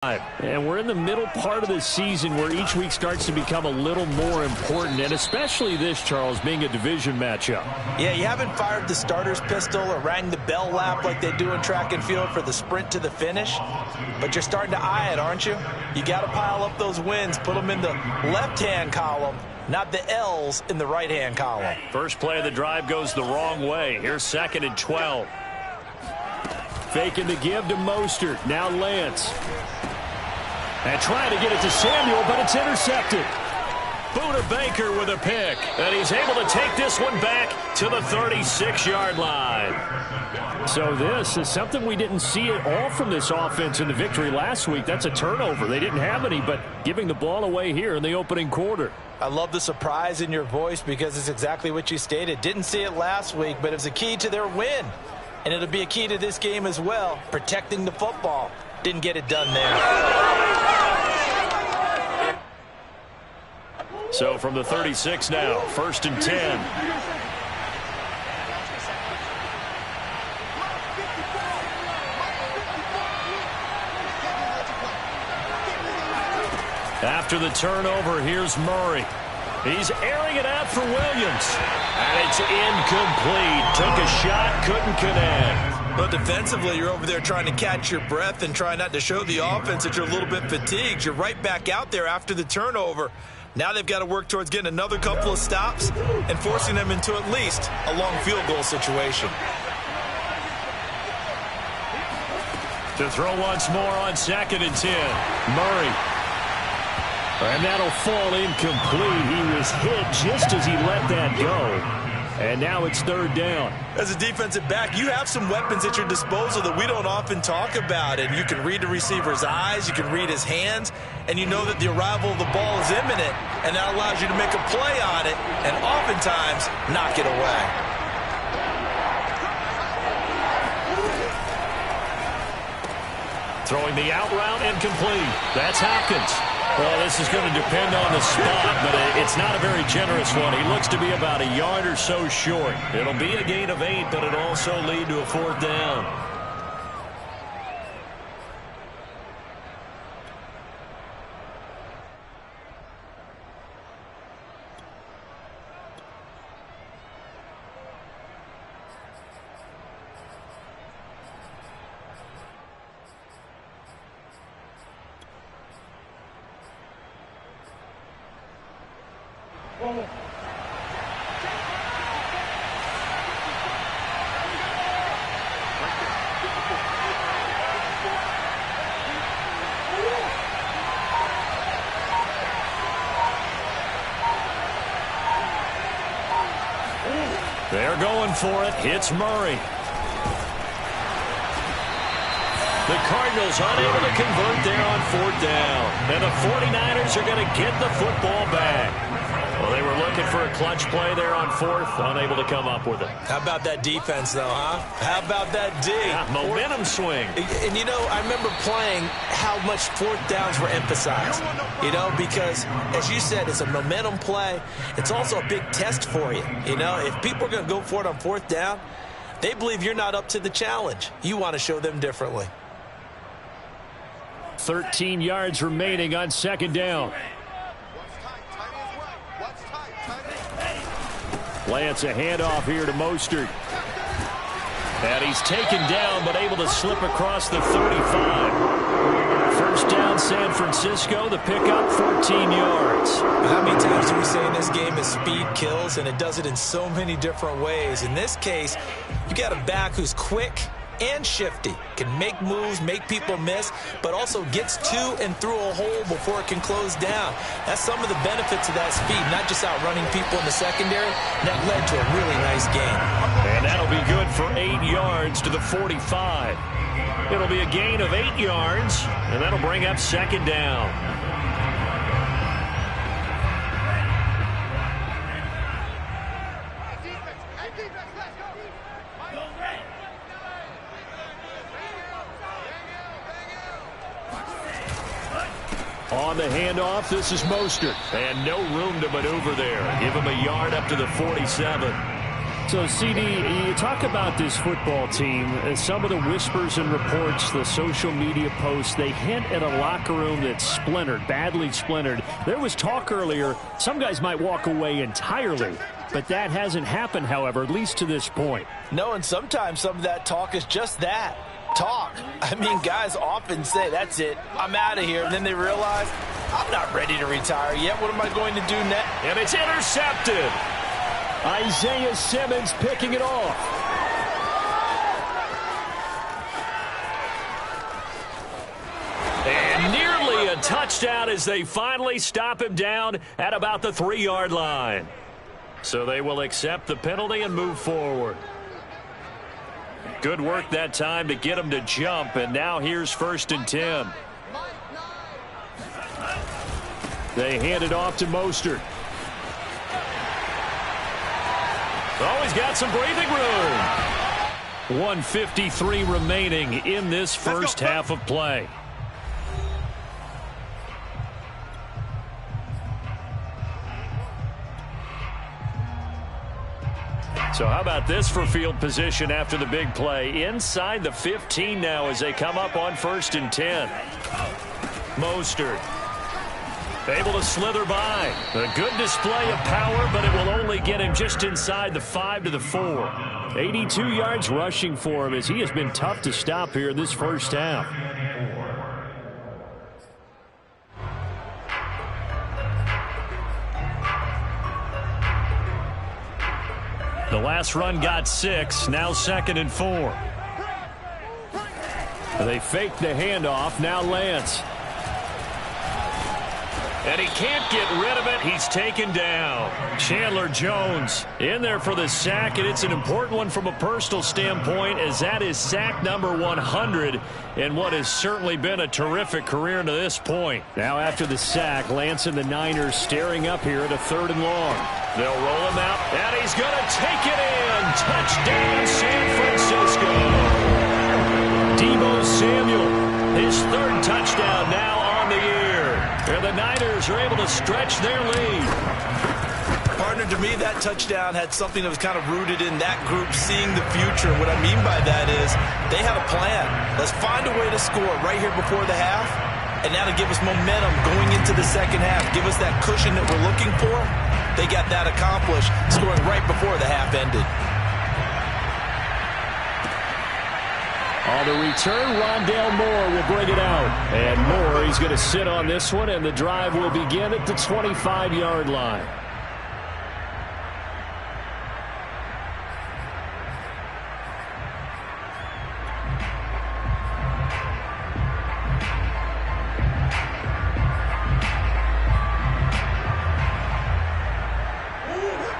And we're in the middle part of the season where each week starts to become a little more important, and especially this, Charles, being a division matchup. Yeah, you haven't fired the starter's pistol or rang the bell lap like they do in track and field for the sprint to the finish, but you're starting to eye it, aren't you? You got to pile up those wins, put them in the left-hand column, not the L's in the right-hand column. First play of the drive goes the wrong way. Here's 2nd and 12. Faking the give to Mostert. Now Lance. And trying to get it to Samuel, but it's intercepted. Buda Baker with a pick. And he's able to take this one back to the 36-yard line. So this is something we didn't see at all from this offense in the victory last week. That's a turnover. They didn't have any, but giving the ball away here in the opening quarter. I love the surprise in your voice because it's exactly what you stated. Didn't see it last week, but it's a key to their win. And it'll be a key to this game as well, protecting the football. Didn't get it done there. So from the 36 now, 1st and 10. After the turnover, here's Murray. He's airing it out for Williams. And it's incomplete. Took a shot, couldn't connect. But defensively, you're over there trying to catch your breath and try not to show the offense that you're a little bit fatigued. You're right back out there after the turnover. Now they've got to work towards getting another couple of stops and forcing them into at least a long field goal situation. To throw once more on 2nd and 10. Murray. And that'll fall incomplete. He was hit just as he let that go. And now it's 3rd down. As a defensive back, you have some weapons at your disposal that we don't often talk about. And you can read the receiver's eyes, you can read his hands, and you know that the arrival of the ball is imminent, and that allows you to make a play on it and oftentimes knock it away. Throwing the out route and complete. That's Hopkins. Well, this is going to depend on the spot, but it's not a very generous one. He looks to be about a yard or so short. It'll be a gain of 8, but it'll also lead to a 4th down. They're going for it. Hits Murray. The Cardinals unable to convert there on 4th down. And the 49ers are going to get the football back. Well, they were looking for a clutch play there on 4th, unable to come up with it. How about that defense, though, huh? How about that D? Yeah, momentum swing. And, you know, I remember playing how much 4th downs were emphasized, you know, because, as you said, it's a momentum play. It's also a big test for you. You know, if people are going to go for it on 4th down, they believe you're not up to the challenge. You want to show them differently. 13 yards remaining on 2nd down. Lance, a handoff here to Mostert. And he's taken down, but able to slip across the 35. 1st down, San Francisco. The pickup, 14 yards. How many times do we say in this game is speed kills, and it does it in so many different ways. In this case, you got a back who's quick and shifty, can make moves, make people miss, but also gets to and through a hole before it can close down. That's some of the benefits of that speed, not just outrunning people in the secondary. That led to a really nice game. And that'll be good for 8 yards to the 45. It'll be a gain of 8 yards, and that'll bring up 2nd down. On the handoff, this is Mostert. And no room to maneuver there. Give him a yard up to the 47. So, CD, you talk about this football team. Some of the whispers and reports, the social media posts, they hint at a locker room that's splintered, badly splintered. There was talk earlier, some guys might walk away entirely. But that hasn't happened, however, at least to this point. No, and sometimes some of that talk is just that. Talk. I mean, guys often say, that's it, I'm out of here. And then they realize, I'm not ready to retire yet. What am I going to do next? And it's intercepted. Isaiah Simmons picking it off. And nearly a touchdown as they finally stop him down at about the 3-yard line. So they will accept the penalty and move forward. Good work that time to get him to jump, and now here's 1st and 10. They hand it off to Mostert. Oh, he's got some breathing room. 1:53 remaining in this first half of play. So how about this for field position after the big play? Inside the 15 now as they come up on 1st and 10. Mostert able to slither by. A good display of power, but it will only get him just inside the 5 to the 4. 82 yards rushing for him as he has been tough to stop here in this first half. The last run got 6, now 2nd and 4. They fake the handoff, now Lance. And he can't get rid of it. He's taken down. Chandler Jones in there for the sack, and it's an important one from a personal standpoint as that is sack number 100 in what has certainly been a terrific career to this point. Now after the sack, Lance and the Niners staring up here at a 3rd and long. They'll roll him out, and he's going to take it in. Touchdown, San Francisco. Deebo Samuel, his 3rd touchdown now on the year. And the Niners are able to stretch their lead. Partner, to me, that touchdown had something that was kind of rooted in that group seeing the future. What I mean by that is they had a plan. Let's find a way to score right here before the half, and that'll give us momentum going into the second half. Give us that cushion that we're looking for. They got that accomplished, scoring right before the half ended. On the return, Rondale Moore will bring it out. And Moore, he's going to sit on this one, and the drive will begin at the 25-yard line.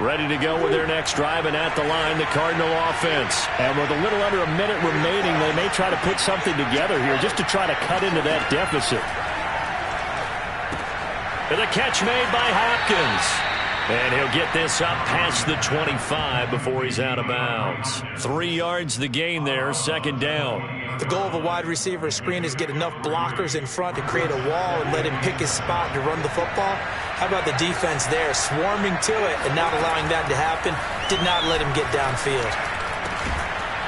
Ready to go with their next drive, and at the line, the Cardinal offense. And with a little under a minute remaining, they may try to put something together here just to try to cut into that deficit. And the catch made by Hopkins. And he'll get this up past the 25 before he's out of bounds. 3 yards the gain there, 2nd down. The goal of a wide receiver screen is get enough blockers in front to create a wall and let him pick his spot to run the football. How about the defense there, swarming to it and not allowing that to happen? Did not let him get downfield.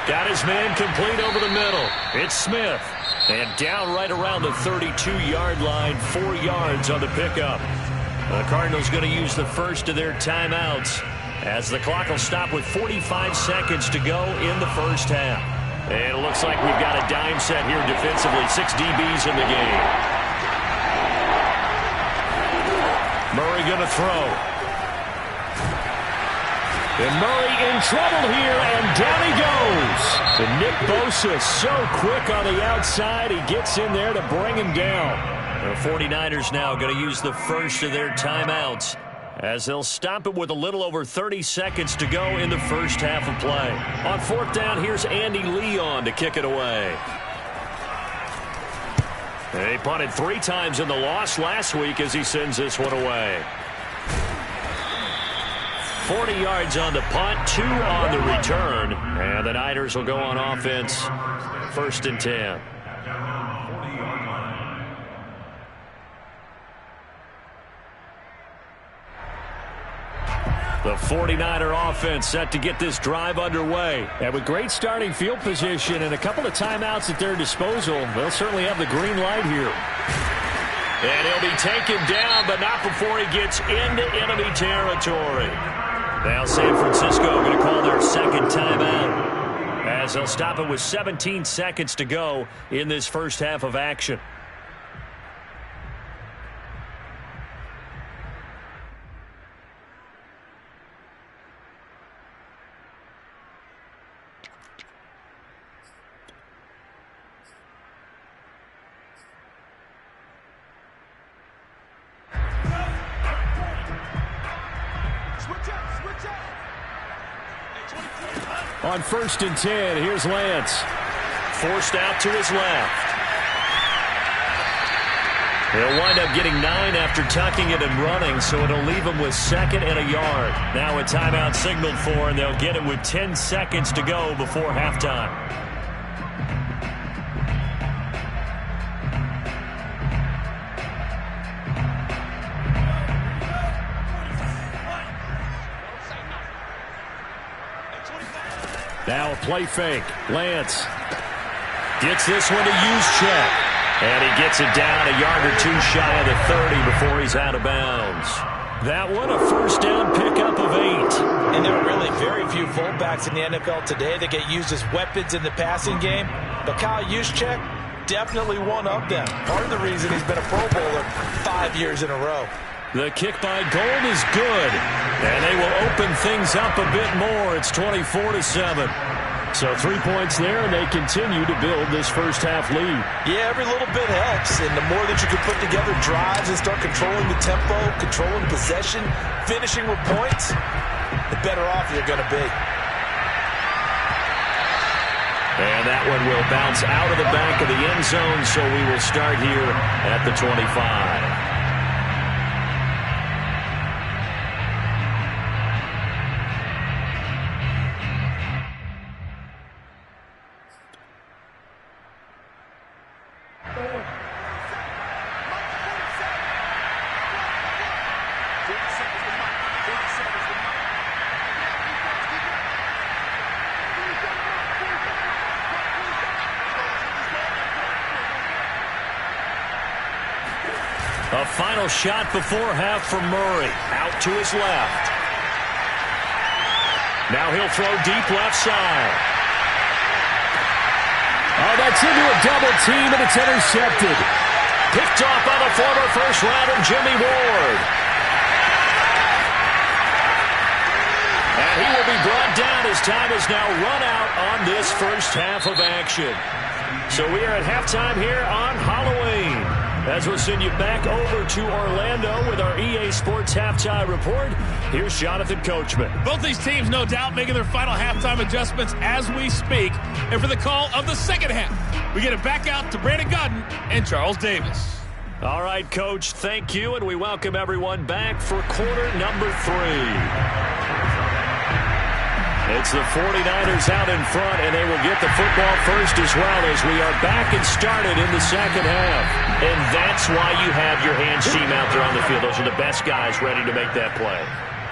Got his man complete over the middle. It's Smith. And down right around the 32-yard line, 4 yards on the pickup. The Cardinals going to use the first of their timeouts as the clock will stop with 45 seconds to go in the first half. And it looks like we've got a dime set here defensively. 6 DBs in the game. Murray going to throw. And Murray in trouble here, and down he goes. And Nick Bosa so quick on the outside, he gets in there to bring him down. The 49ers now going to use the first of their timeouts as they'll stop it with a little over 30 seconds to go in the first half of play. On 4th down, here's Andy Leon to kick it away. He punted 3 times in the loss last week as he sends this one away. 40 yards on the punt, 2 on the return. And the Niners will go on offense, 1st and 10. The 49er offense set to get this drive underway. And with great starting field position and a couple of timeouts at their disposal, they'll certainly have the green light here. And he'll be taken down, but not before he gets into enemy territory. Now San Francisco going to call their second timeout, as they'll stop it with 17 seconds to go in this first half of action. On 1st and 10, here's Lance. Forced out to his left. He'll wind up getting 9 after tucking it and running, so it'll leave him with 2nd and a yard. Now a timeout signaled for, and they'll get it with 10 seconds to go before halftime. Now a play fake. Lance gets this one to Juszczyk. And he gets it down a yard or 2 shy of the 30 before he's out of bounds. That one a first down pickup of 8. And there are really very few fullbacks in the NFL today that get used as weapons in the passing game. But Kyle Juszczyk, definitely one of them. Part of the reason he's been a Pro Bowler 5 years in a row. The kick by Gold is good. And they will open things up a bit more. It's 24-7. So 3 points there, and they continue to build this first half lead. Yeah, every little bit helps. And the more that you can put together drives and start controlling the tempo, controlling possession, finishing with points, the better off you're going to be. And that one will bounce out of the back of the end zone, so we will start here at the 25. A final shot before half from Murray. Out to his left. Now he'll throw deep left side. Oh, that's into a double team, and it's intercepted. Picked off by the former first rounder, Jimmy Ward. And he will be brought down as time is now run out on this first half of action. So we are at halftime here on Halloween, as we'll send you back over to Orlando with our EA Sports Halftime Report. Here's Jonathan Coachman. Both these teams, no doubt, making their final halftime adjustments as we speak. And for the call of the second half, we get it back out to Brandon Godden and Charles Davis. All right, Coach, thank you, and we welcome everyone back for quarter number 3. It's the 49ers out in front, and they will get the football first as well, as we are back and started in the second half. And that's why you have your hands team out there on the field. Those are the best guys ready to make that play.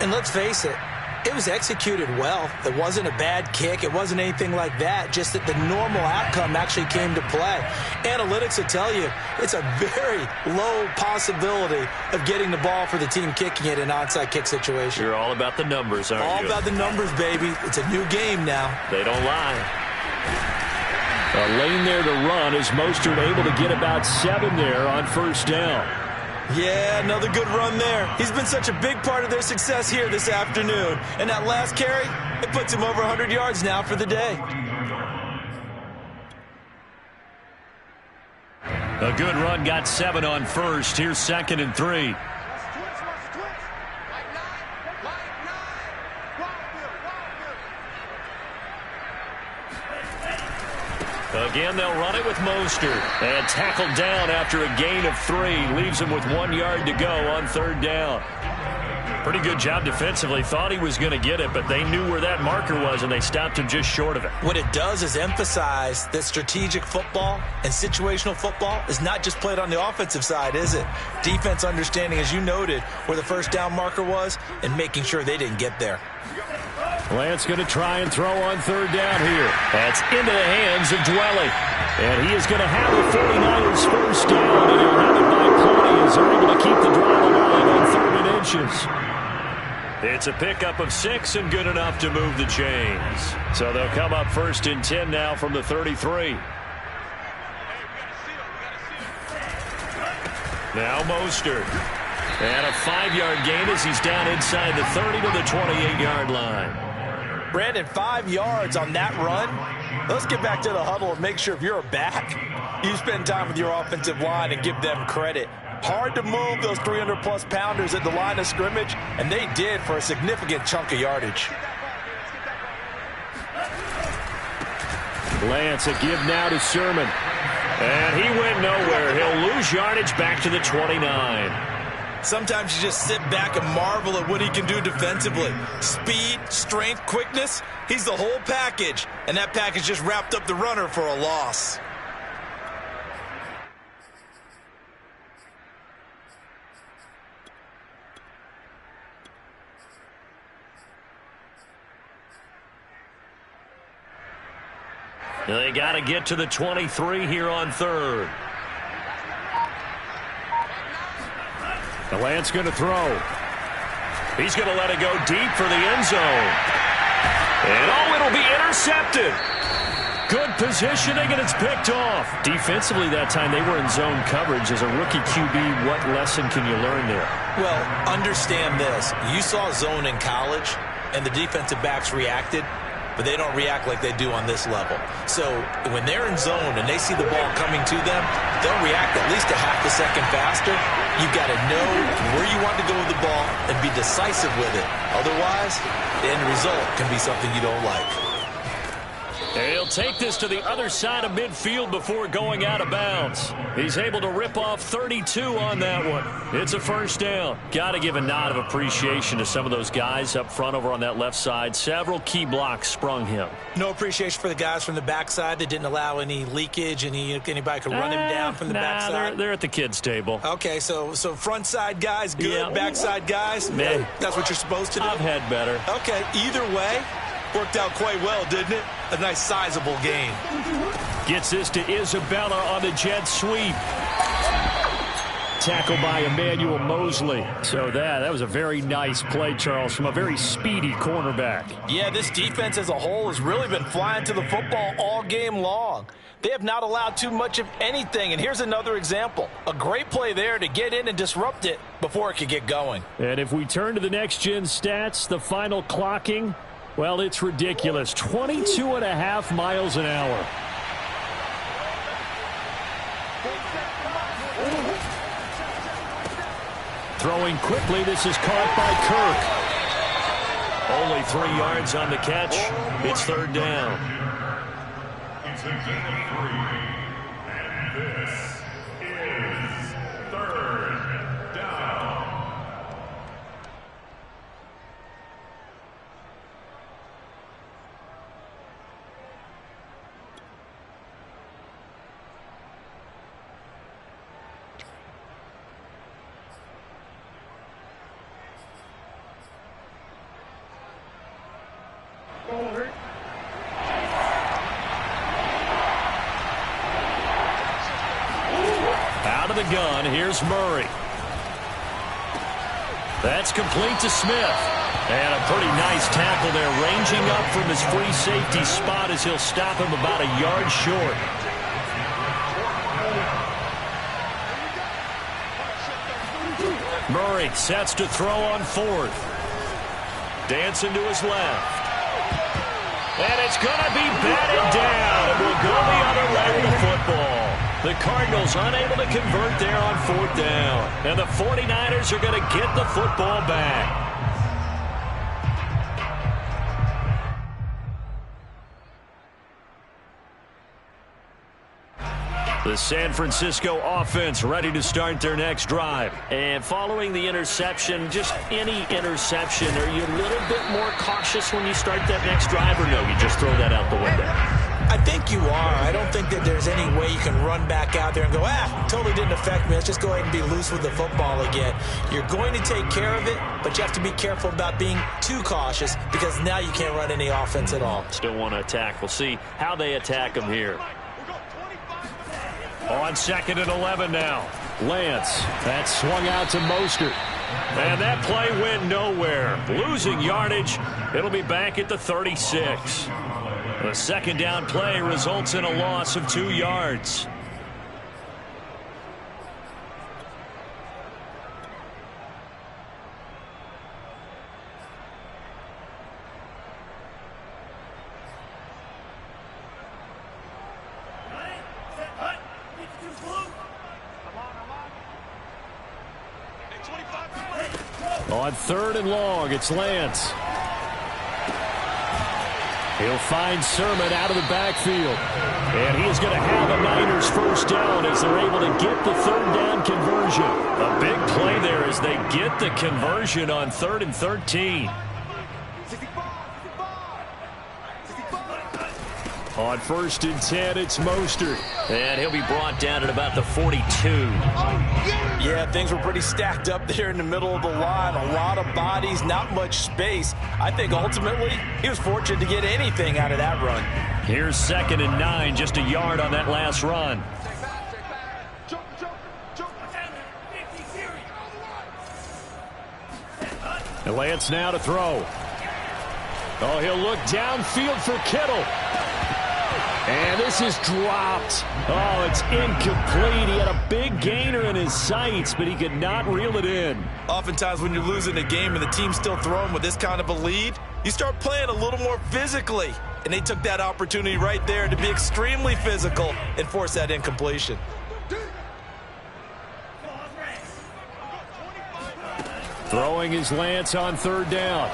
And let's face it, it was executed well. It wasn't a bad kick. It wasn't anything like that. Just that the normal outcome actually came to play. Analytics will tell you it's a very low possibility of getting the ball for the team kicking it in an onside kick situation. You're all about the numbers, aren't you? All about the numbers, baby. It's a new game now. They don't lie. A lane there to run is Mostert able to get about 7 there on first down. Yeah, another good run there. He's been such a big part of their success here this afternoon. And that last carry, it puts him over 100 yards now for the day. A good run, got 7 on first. Here's 2nd and 3. A Again, they'll run it with Mostert. And tackled down after a gain of 3. Leaves him with 1 yard to go on 3rd down. Pretty good job defensively. Thought he was going to get it, but they knew where that marker was, and they stopped him just short of it. What it does is emphasize that strategic football and situational football is not just played on the offensive side, is it? Defense understanding, as you noted, where the first down marker was and making sure they didn't get there. Lance going to try and throw on 3rd down here. That's into the hands of Dwelly. And he is going to have the 49ers first down, and he'll have it by 20 as they're able to keep the drive alive on 3rd and inches. It's a pickup of 6 and good enough to move the chains. So they'll come up 1st and 10 now from the 33. Now Mostert. And a 5-yard gain as he's down inside the 30 to the 28-yard line. Brandon, 5 yards on that run. Let's get back to the huddle and make sure if you're a back, you spend time with your offensive line and give them credit. Hard to move those 300-plus pounders at the line of scrimmage, and they did for a significant chunk of yardage. Lance, a give now to Sermon. And he went nowhere. He'll lose yardage back to the 29. Sometimes you just sit back and marvel at what he can do defensively. Speed, strength, quickness, he's the whole package. And that package just wrapped up the runner for a loss. They got to get to the 23 here on 3rd. The Lance going to throw. He's going to let it go deep for the end zone. And it'll be intercepted. Good positioning, and it's picked off. Defensively that time, they were in zone coverage. As a rookie QB, what lesson can you learn there? Well, understand this. You saw zone in college, and the defensive backs reacted, but they don't react like they do on this level. So when they're in zone and they see the ball coming to them, they'll react at least a half a second faster. You've got to know where you want to go with the ball and be decisive with it. Otherwise, the end result can be something you don't like. He'll take this to the other side of midfield before going out of bounds. He's able to rip off 32 on that one. It's a first down. Got to give a nod of appreciation to some of those guys up front over on that left side. Several key blocks sprung him. No appreciation for the guys from the backside that didn't allow any leakage, anybody could run him down from the backside. They're at the kids' table. Okay, so front side guys good, backside guys, man, that's what you're supposed to do? I've had better. Okay, either way, worked out quite well, didn't it? A nice sizable gain. Gets this to Isabella on the jet sweep. Tackled by Emmanuel Mosley. So that was a very nice play, Charles, from a very speedy cornerback. Yeah, this defense as a whole has really been flying to the football all game long. They have not allowed too much of anything, and here's another example. A great play there to get in and disrupt it before it could get going. And if we turn to the next-gen stats, the final clocking, well, it's ridiculous. 22.5 miles an hour. Throwing quickly, this is caught by Kirk. Only 3 yards on the catch. It's 3rd down. It's a gain of 3, and this is 3rd down. Out of the gun, here's Murray. That's complete to Smith. And a pretty nice tackle there, ranging up from his free safety spot as he'll stop him about a yard short. Murray sets to throw on 4th. Dancing to his left. And it's going to be batted down. It will go the other way with the football. The Cardinals unable to convert there on 4th down. And the 49ers are going to get the football back. The San Francisco offense ready to start their next drive. And following the interception, just any interception, are you a little bit more cautious when you start that next drive, or no, you just throw that out the window? I think you are. I don't think that there's any way you can run back out there and go, totally didn't affect me. Let's just go ahead and be loose with the football again. You're going to take care of it, but you have to be careful about being too cautious because now you can't run any offense at all. Still want to attack. We'll see how they attack them here. On 2nd and 11 now. Lance. That swung out to Mostert. And that play went nowhere. Losing yardage. It'll be back at the 36. The second down play results in a loss of 2 yards. On 3rd and long, it's Lance. He'll find Sermon out of the backfield. And he is going to have a Niners first down as they're able to get the 3rd down conversion. A big play there as they get the conversion on 3rd and 13. On 1st and 10, it's Mostert. And he'll be brought down at about the 42. Yeah, things were pretty stacked up there in the middle of the line. A lot of bodies, not much space. I think ultimately he was fortunate to get anything out of that run. Here's 2nd and 9, just a yard on that last run. And Lance now to throw. Oh, he'll look downfield for Kittle. And this is dropped. Oh, it's incomplete. He had a big gainer in his sights, but he could not reel it in. Oftentimes when you're losing a game and the team's still throwing with this kind of a lead, you start playing a little more physically. And they took that opportunity right there to be extremely physical and force that incompletion. Throwing is Lance on 3rd down.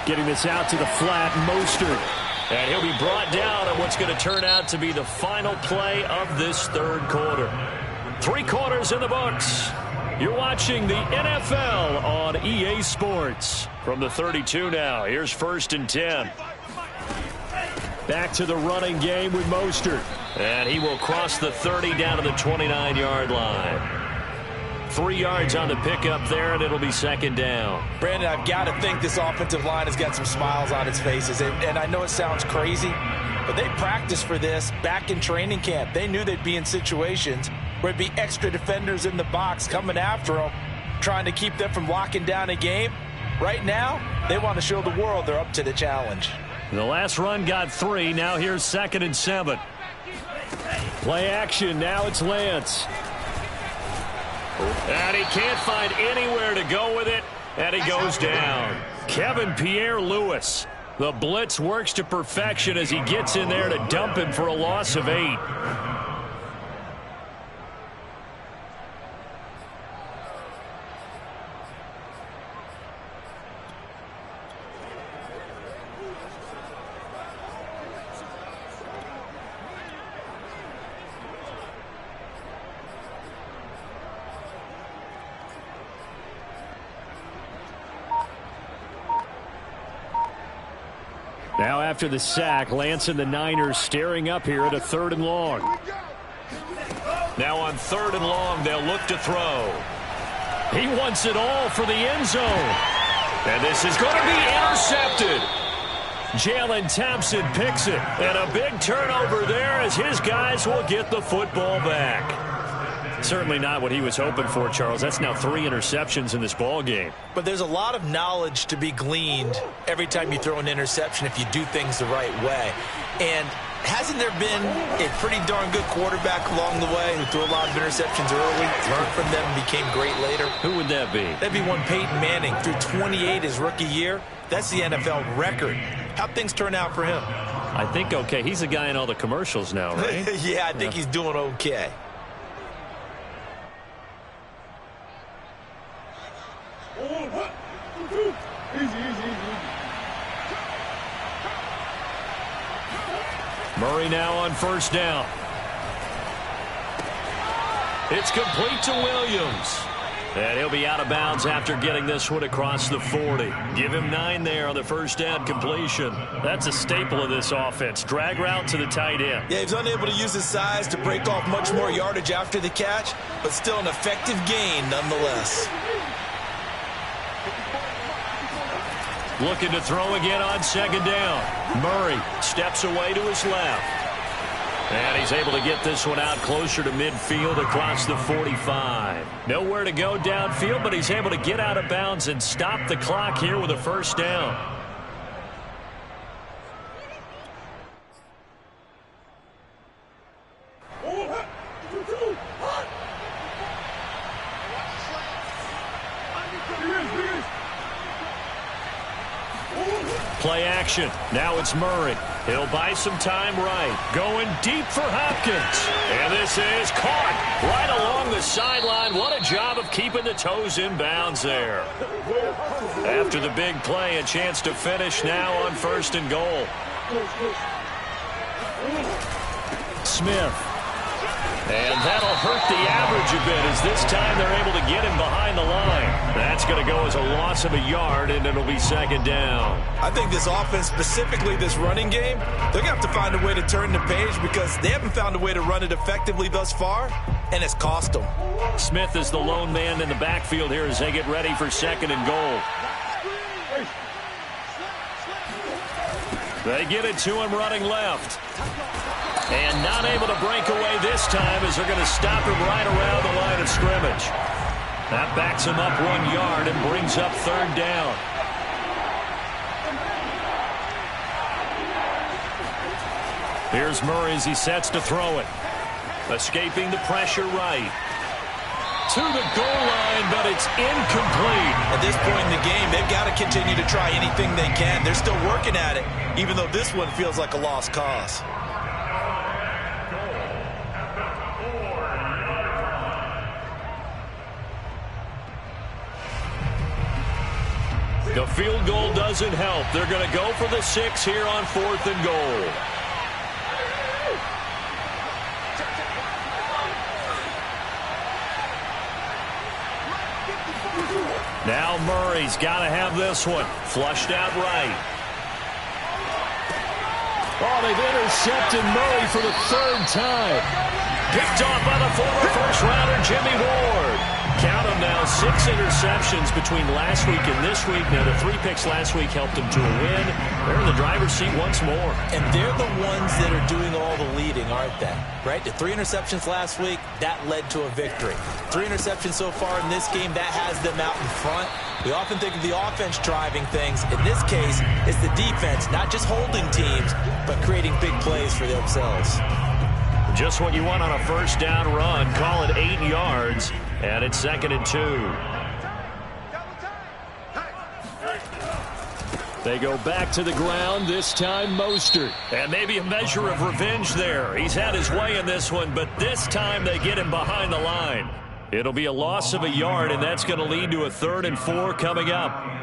Getting this out to the flat, Mostert. And he'll be brought down on what's going to turn out to be the final play of this 3rd quarter. 3 quarters in the books. You're watching the NFL on EA Sports. From the 32 now, here's 1st and 10. Back to the running game with Mostert. And he will cross the 30 down to the 29-yard line. 3 yards on the pickup there, and it'll be 2nd down. Brandon, I've got to think this offensive line has got some smiles on its faces. And I know it sounds crazy, but they practiced for this back in training camp. They knew they'd be in situations where it'd be extra defenders in the box coming after them, trying to keep them from locking down a game. Right now, they want to show the world they're up to the challenge. The last run got 3. Now here's 2nd and 7. Play action. Now it's Lance. And he can't find anywhere to go with it, and he goes down. Kevin Pierre-Louis. The blitz works to perfection as he gets in there to dump him for a loss of 8. Now after the sack, Lance and the Niners staring up here at a 3rd and long. Now on 3rd and long, they'll look to throw. He wants it all for the end zone. And this is going to be intercepted. Jalen Thompson picks it. And a big turnover there as his guys will get the football back. Certainly not what he was hoping for, Charles. That's now 3 interceptions in this ball game. But there's a lot of knowledge to be gleaned every time you throw an interception if you do things the right way. And hasn't there been a pretty darn good quarterback along the way who threw a lot of interceptions early, learned from them, and became great later? Who would that be? That'd be one Peyton Manning. Threw 28 his rookie year. That's the NFL record. How'd things turn out for him? I think okay. He's a guy in all the commercials now, right? Yeah, I think he's doing okay. Murray now on 1st down. It's complete to Williams. And he'll be out of bounds after getting this one across the 40. Give him 9 there on the first down completion. That's a staple of this offense. Drag route to the tight end. Yeah, he's unable to use his size to break off much more yardage after the catch, but still an effective gain nonetheless. Looking to throw again on second down. Murray steps away to his left. And he's able to get this one out closer to midfield across the 45. Nowhere to go downfield, but he's able to get out of bounds and stop the clock here with a first down. Play action. Now it's Murray. He'll buy some time right. Going deep for Hopkins. And this is caught right along the sideline. What a job of keeping the toes in bounds there. After the big play, a chance to finish now on first and goal. Smith. And that'll hurt the average a bit as this time they're able to get him behind the line. That's going to go as a loss of a yard, and it'll be second down. I think this offense, specifically this running game, they're going to have to find a way to turn the page because they haven't found a way to run it effectively thus far, and it's cost them. Smith is the lone man in the backfield here as they get ready for second and goal. They get it to him running left. And not able to break away this time as they're going to stop him right around the line of scrimmage. That backs him up 1 yard and brings up third down. Here's Murray as he sets to throw it. Escaping the pressure right. To the goal line, but it's incomplete. At this point in the game, they've got to continue to try anything they can. They're still working at it, even though this one feels like a lost cause. The field goal doesn't help. They're going to go for the 6 here on 4th and goal. Now Murray's got to have this one. Flushed out right. Oh, they've intercepted Murray for the 3rd time. Picked off by the former first-rounder Jimmy Ward. Count them now, 6 interceptions between last week and this week. Now, the 3 picks last week helped them to a win. They're in the driver's seat once more. And they're the ones that are doing all the leading, aren't they? Right? The 3 interceptions last week, that led to a victory. 3 interceptions so far in this game, that has them out in front. We often think of the offense driving things. In this case, it's the defense, not just holding teams, but creating big plays for themselves. Just what you want on a first down run. Call it 8 yards, and it's 2nd and 2. They go back to the ground, this time Mostert. And maybe a measure of revenge there. He's had his way in this one, but this time they get him behind the line. It'll be a loss of a yard, and that's going to lead to a 3rd and 4 coming up.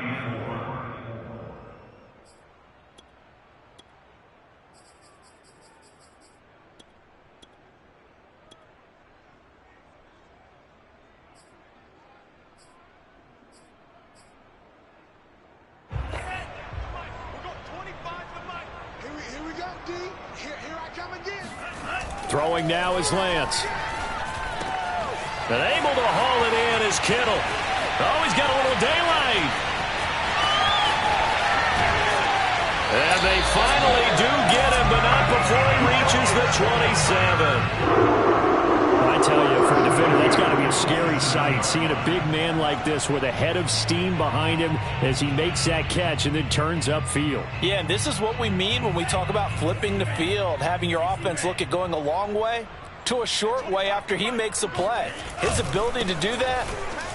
Throwing now is Lance. And able to haul it in is Kittle. Oh, he's got a little daylight. And they finally do get him, but not before he reaches the 27. I tell you, for a defender, that's got to be a scary sight, seeing a big man like this with a head of steam behind him as he makes that catch and then turns upfield. Yeah, and this is what we mean when we talk about flipping the field, having your offense look at going a long way to a short way after he makes a play. His ability to do that,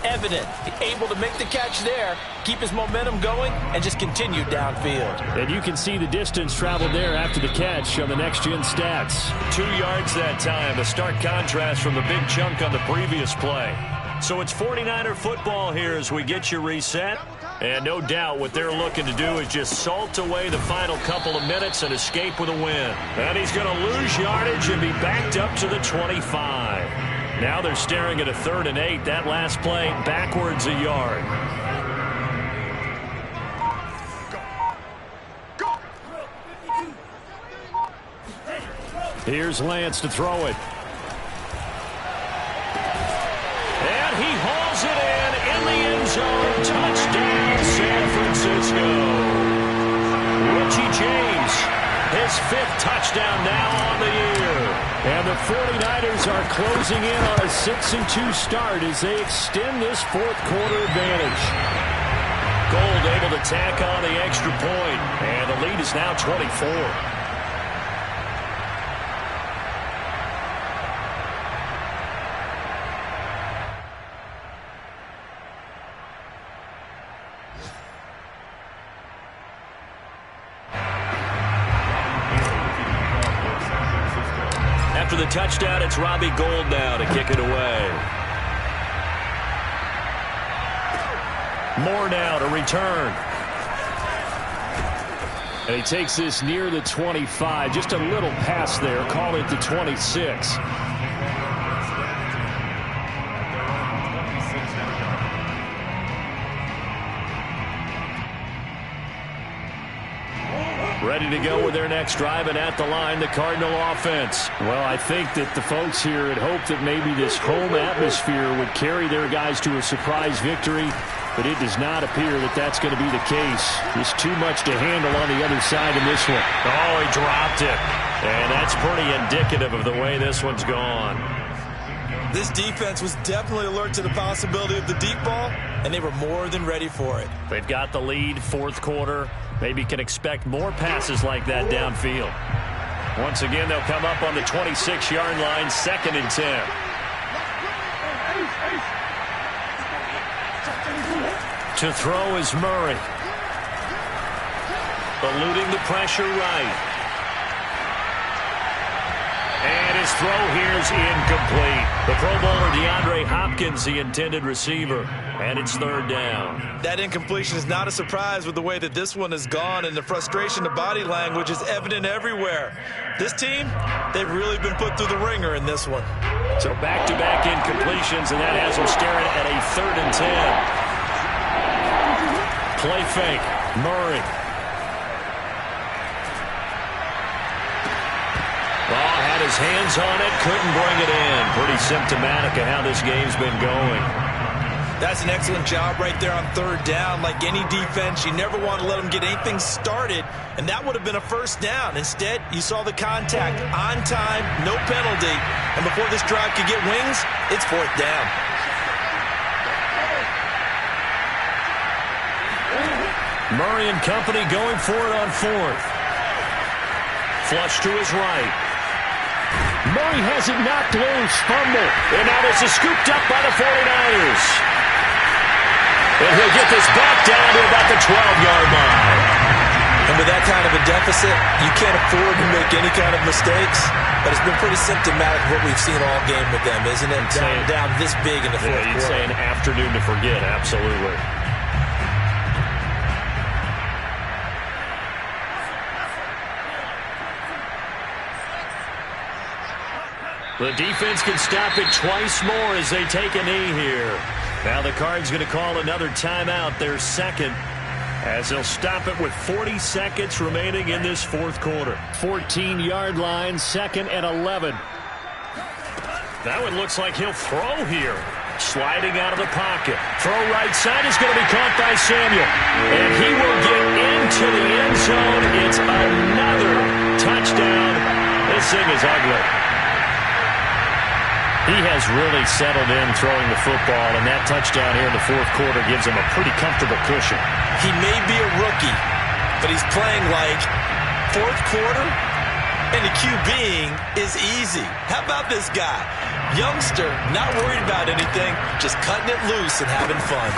evident. Able to make the catch there, keep his momentum going, and just continue downfield. And you can see the distance traveled there after the catch on the next-gen stats. 2 yards that time, a stark contrast from the big chunk on the previous play. So it's 49er football here as we get you reset. And no doubt what they're looking to do is just salt away the final couple of minutes and escape with a win. And he's going to lose yardage and be backed up to the 25. Now they're staring at a 3rd and 8. That last play backwards a yard. Here's Lance to throw it. And he hauls it in the end zone. Touchdown, San Francisco. Richie James, his 5th touchdown now on the year. And the 49ers are closing in on a 6-2 start as they extend this 4th quarter advantage. Gold able to tack on the extra point, and the lead is now 24. After the touchdown, it's Robbie Gould now to kick it away. Moore now to return. And he takes this near the 25. Just a little pass there. Call it the 26. Ready to go with their next drive, and at the line, the Cardinal offense. Well, I think that the folks here had hoped that maybe this home atmosphere would carry their guys to a surprise victory, but it does not appear that that's going to be the case. Just too much to handle on the other side in this one. Oh, he dropped it. And that's pretty indicative of the way this one's gone. This defense was definitely alert to the possibility of the deep ball, and they were more than ready for it. They've got the lead, 4th quarter. Maybe can expect more passes like that downfield. Once again, they'll come up on the 26-yard line, 2nd and 10. To throw is Murray. Eluding the pressure right. And his throw here is incomplete. The Pro Bowler DeAndre Hopkins, the intended receiver. And it's 3rd down. That incompletion is not a surprise with the way that this one has gone, and the frustration of body language is evident everywhere. This team, they've really been put through the ringer in this one. So back-to-back incompletions, and that has them staring at a 3rd and 10. Play fake. Murray. Well, had his hands on it, couldn't bring it in. Pretty symptomatic of how this game's been going. That's an excellent job right there on 3rd down. Like any defense, you never want to let them get anything started, and that would have been a 1st down. Instead, you saw the contact on time, no penalty, and before this drive could get wings, it's 4th down. Murray and company going for it on 4th. Flush to his right. Murray has it knocked loose. Fumble. And now this is scooped up by the 49ers. And he'll get this back down to about the 12-yard line. And with that kind of a deficit, you can't afford to make any kind of mistakes. But it's been pretty symptomatic of what we've seen all game with them, isn't it? Down this big in the 4th quarter. You'd say an afternoon to forget, absolutely. The defense can stop it twice more as they take a knee here. Now the Cards going to call another timeout, their 2nd, as they'll stop it with 40 seconds remaining in this 4th quarter. 14-yard line, 2nd and 11. That one looks like he'll throw here. Sliding out of the pocket. Throw right side is going to be caught by Samuel. And he will get into the end zone. It's another touchdown. This thing is ugly. He has really settled in throwing the football, and that touchdown here in the 4th quarter gives him a pretty comfortable cushion. He may be a rookie, but he's playing like 4th quarter, and the QBing is easy. How about this guy? Youngster, not worried about anything, just cutting it loose and having fun.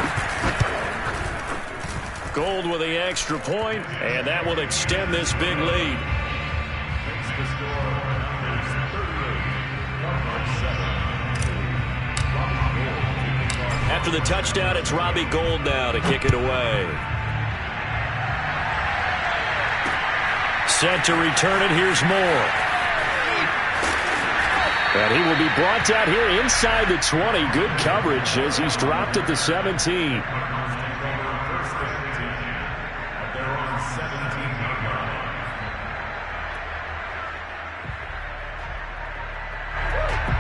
Gold with the extra point, and that will extend this big lead. After the touchdown, it's Robbie Gould now to kick it away. Set to return it. Here's Moore. And he will be brought down here inside the 20. Good coverage as he's dropped at the 17.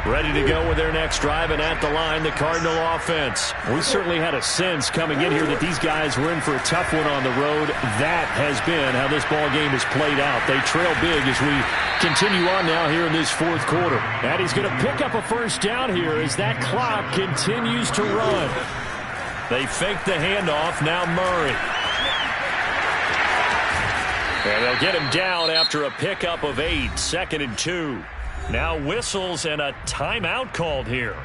Ready to go with their next drive, and at the line, the Cardinal offense. We certainly had a sense coming in here that these guys were in for a tough one on the road. That has been how this ball game has played out. They trail big as we continue on now here in this fourth quarter. And he's going to pick up a first down here as that clock continues to run. They fake the handoff. Now Murray. And they'll get him down after a pickup of 8, 2nd and 2. Now whistles and a timeout called here.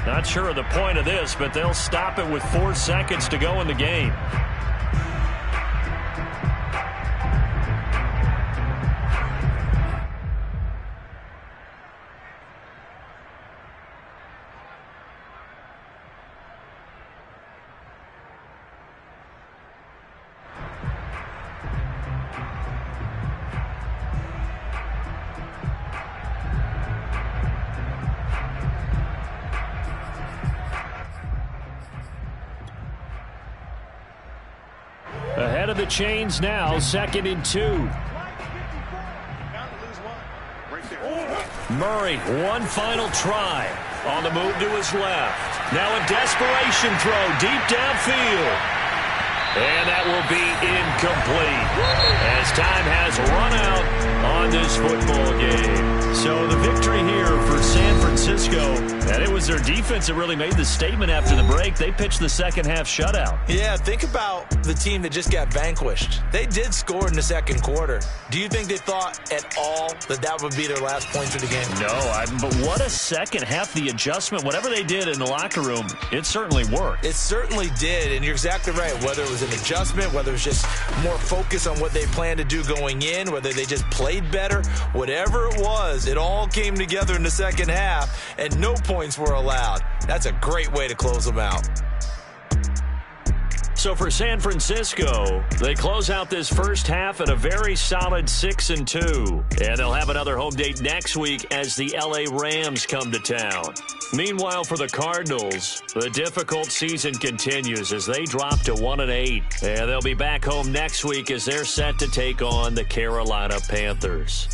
Not sure of the point of this, but they'll stop it with 4 seconds to go in the game. Ahead of the chains now, 2nd and 2. Murray, one final try. On the move to his left. Now a desperation throw deep downfield. And that will be incomplete as time has run out on this football game. So the victory here for San Francisco, and it was their defense that really made the statement after the break. They pitched the second half shutout. Yeah, think about the team that just got vanquished. They did score in the second quarter. Do you think they thought at all that that would be their last points of the game? No, but what a second half. The adjustment, whatever they did in the locker room, it certainly worked. It certainly did, and you're exactly right. Whether it was an adjustment, whether it was just more focus on what they planned to do going in, whether they just played better, whatever it was, it all came together in the second half, and no points were allowed. That's a great way to close them out. So for San Francisco, they close out this first half at a very solid 6 and 2. And they'll have another home date next week as the LA Rams come to town. Meanwhile, for the Cardinals, the difficult season continues as they drop to 1 and 8. And they'll be back home next week as they're set to take on the Carolina Panthers.